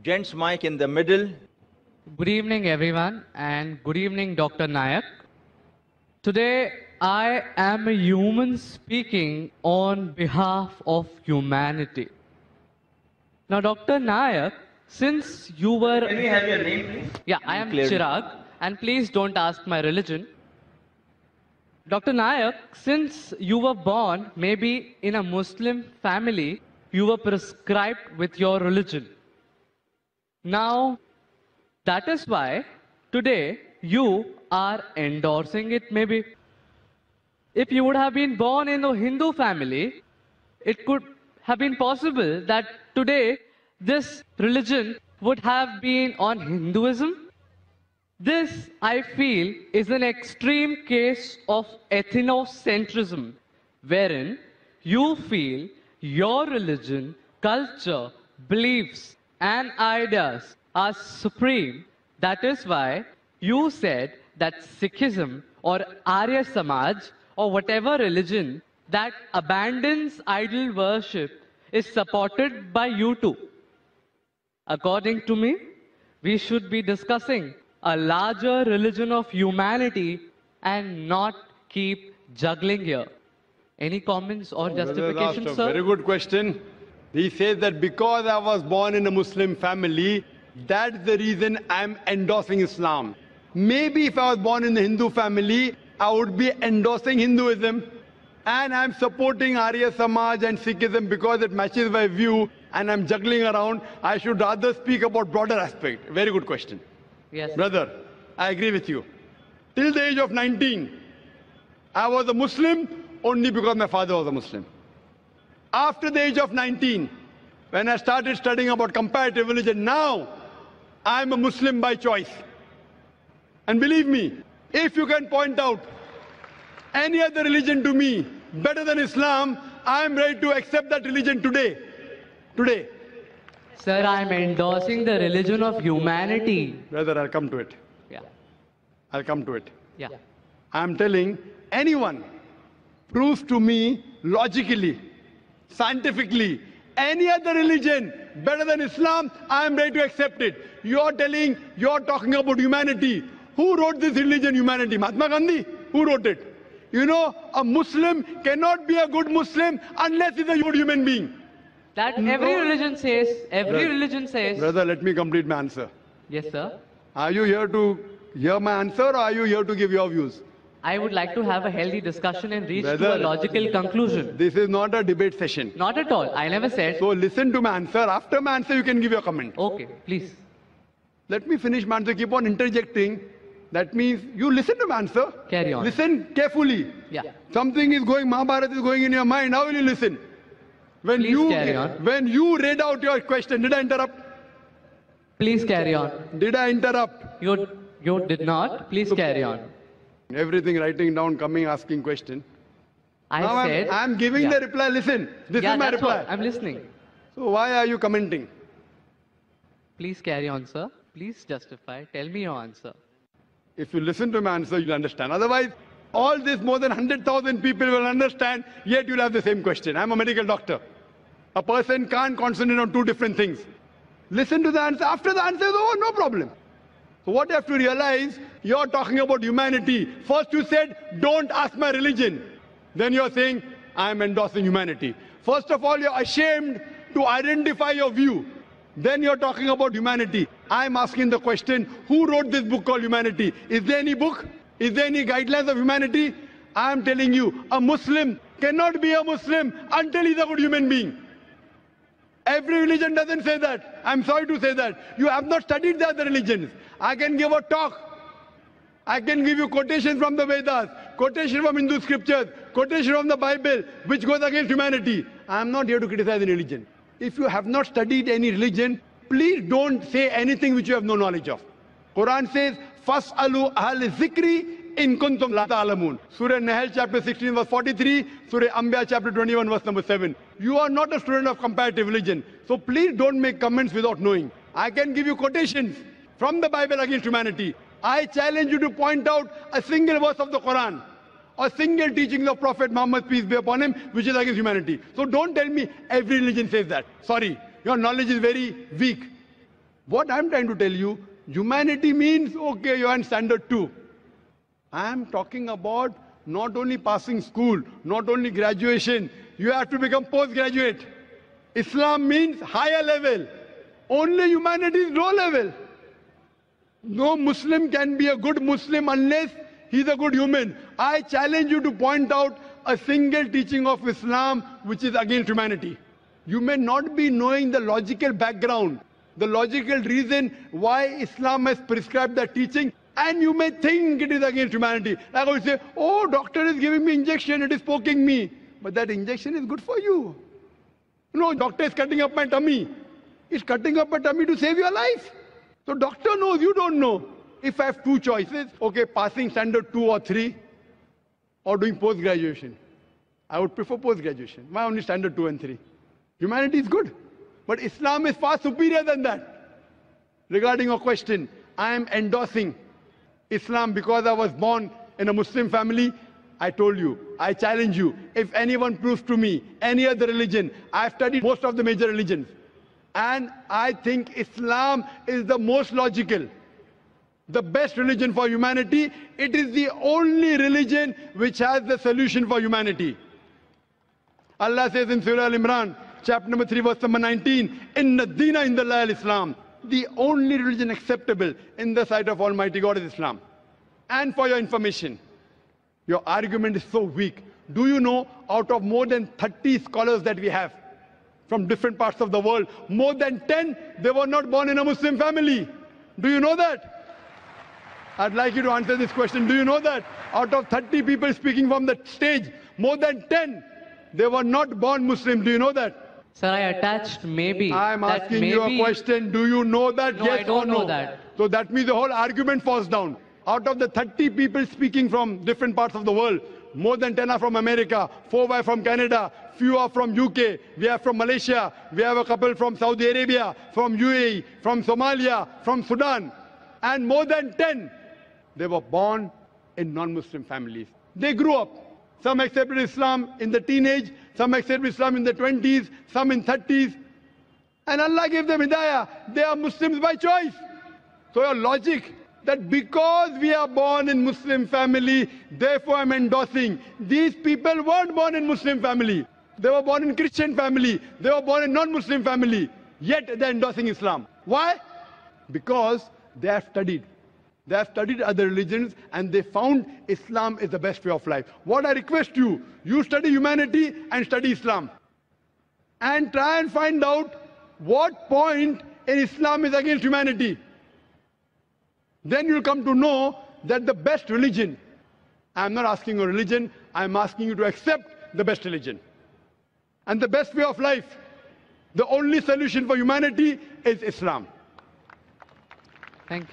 Gents mic in the middle. Good evening, everyone, and good evening, Dr. Nayak. Today, I am a human speaking on behalf of humanity. Now, Dr. Nayak, since you were... Can we have your name, please? Yeah, I am Clearly. Chirag, and please don't ask my religion. Dr. Nayak, since you were born maybe in a Muslim family, you were prescribed with your religion. Now, that is why today you are endorsing it maybe. If you would have been born in a Hindu family, it could have been possible that today this religion would have been on Hinduism. This, I feel, is an extreme case of ethnocentrism, wherein you feel your religion, culture, beliefs, and ideas are supreme. That is why you said that Sikhism or Arya Samaj or whatever religion that abandons idol worship is supported by you too. According to me, we should be discussing a larger religion of humanity and not keep juggling here. Any comments or justification, That's a sir? very good question. He says that because I was born in a Muslim family, that's the reason I'm endorsing Islam. Maybe if I was born in a Hindu family, I would be endorsing Hinduism. And I'm supporting Arya Samaj and Sikhism because it matches my view and I'm juggling around. I should rather speak about broader aspect. Very good question. Yes. Brother, I agree with you. Till the age of 19, I was a Muslim only because my father was a Muslim. After the age of 19, when I started studying about comparative religion, now I'm a Muslim by choice. And believe me, if you can point out any other religion to me better than Islam, I'm ready to accept that religion today. Today. Sir, I am endorsing the religion of humanity. Brother, I'll come to it. Yeah. I'll come to it. Yeah. I'm telling anyone, prove to me logically, scientifically, any other religion better than Islam, I'm ready to accept it. You're talking about humanity. Who wrote this religion, humanity? Mahatma Gandhi? Who wrote it? You know, a Muslim cannot be a good Muslim unless he's a good human being. That every religion says, religion says. Brother, let me complete my answer. Yes, sir. Are you here to hear my answer or are you here to give your views? I would like to have a healthy discussion and reach to a Brother, logical conclusion. This is not a debate session. Not at all. I never said. So listen to my answer. After my answer, you can give your comment. Okay, please. Let me finish my answer. Keep on interjecting. That means you listen to my answer. Carry on. Listen carefully. Yeah. Something is going, Mahabharata is going in your mind. How will you listen? When Please carry on. When you read out your question, did I interrupt? Please carry on. Did I interrupt? You did not. Please carry on. Everything writing down, coming, asking question. I said. I'm giving Yeah. the reply. Listen, this Yeah, is my that's reply. what. I'm listening. So why are you commenting? Please carry on, sir. Please justify. Tell me your answer. If you listen to my answer, you'll understand. Otherwise, all this more than 100,000 people will understand, yet you'll have the same question. I'm a medical doctor. A person can't concentrate on two different things. Listen to the answer. After the answer is over, no problem. So what you have to realize, you're talking about humanity. First you said, don't ask my religion. Then you're saying, I'm endorsing humanity. First of all, you're ashamed to identify your view. Then you're talking about humanity. I'm asking the question, who wrote this book called Humanity? Is there any book? Is there any guidelines of humanity? I'm telling you, a Muslim cannot be a Muslim until he's a good human being. Every religion doesn't say that. I'm sorry to say that. You have not studied the other religions. I can give a talk. I can give you quotations from the Vedas, quotation from Hindu scriptures, quotation from the Bible, which goes against humanity. I'm not here to criticize any religion. If you have not studied any religion, please don't say anything which you have no knowledge of. Quran says, Fas'alu ahl zikri in kuntum la ta'lamun. Surah Nahl chapter 16 verse 43, Surah Anbiya chapter 21 verse number 7. You are not a student of comparative religion. So please don't make comments without knowing. I can give you quotations from the Bible against humanity. I challenge you to point out a single verse of the Quran or single teaching of Prophet Muhammad, peace be upon him, which is against humanity. So don't tell me every religion says that. Sorry, your knowledge is very weak. What I'm trying to tell you, humanity means, okay, you're in standard 2. I'm talking about not only passing school, not only graduation, you have to become postgraduate. Islam means higher level. Only humanity is low level. No Muslim can be a good Muslim unless he's a good human. I challenge you to point out a single teaching of Islam which is against humanity. You may not be knowing the logical background, the logical reason why Islam has prescribed that teaching, and you may think it is against humanity. Like I would say, oh, doctor is giving me injection, it is poking me. But that injection is good for you. No, doctor is cutting up my tummy. He's cutting up my tummy to save your life. So doctor knows, you don't know. If I have two choices, okay, passing standard 2 or 3, or doing post-graduation, I would prefer post-graduation. Why only standard 2 and 3? Humanity is good. But Islam is far superior than that. Regarding your question, I am endorsing Islam because I was born in a Muslim family. I told you, I challenge you, if anyone proves to me any other religion, I've studied most of the major religions, and I think Islam is the most logical, the best religion for humanity. It is the only religion which has the solution for humanity. Allah says in Surah Al-Imran, chapter number 3, verse number 19, Inna Deena Indallahi al-Islam. The only religion acceptable in the sight of Almighty God is Islam. And for your information, your argument is so weak. Do you know, out of more than 30 scholars that we have from different parts of the world, more than 10, they were not born in a Muslim family. Do you know that? I'd like you to answer this question. Do you know that? Out of 30 people speaking from the stage, more than 10, they were not born Muslim. Do you know that? Sir, I attached maybe. I'm asking you a question. Do you know that? No, yes I don't or no? know that. So that means the whole argument falls down. Out of the 30 people speaking from different parts of the world, more than 10 are from America, 4 are from Canada, few are from UK, we have from Malaysia, we have a couple from Saudi Arabia, from UAE, from Somalia, from Sudan, and more than 10, they were born in non-Muslim families. They grew up. Some accepted Islam in the teenage, some accepted Islam in the 20s, some in 30s, and Allah gave them hidayah. They are Muslims by choice. So your logic that because we are born in Muslim family, therefore I'm endorsing. These people weren't born in Muslim family. They were born in Christian family. They were born in non-Muslim family. Yet they're endorsing Islam. Why? Because they have studied. They have studied other religions and they found Islam is the best way of life. What I request you, you study humanity and study Islam. And try and find out what point in Islam is against humanity. Then you'll come to know that the best religion, I'm not asking a religion, I'm asking you to accept the best religion. And the best way of life, the only solution for humanity is Islam.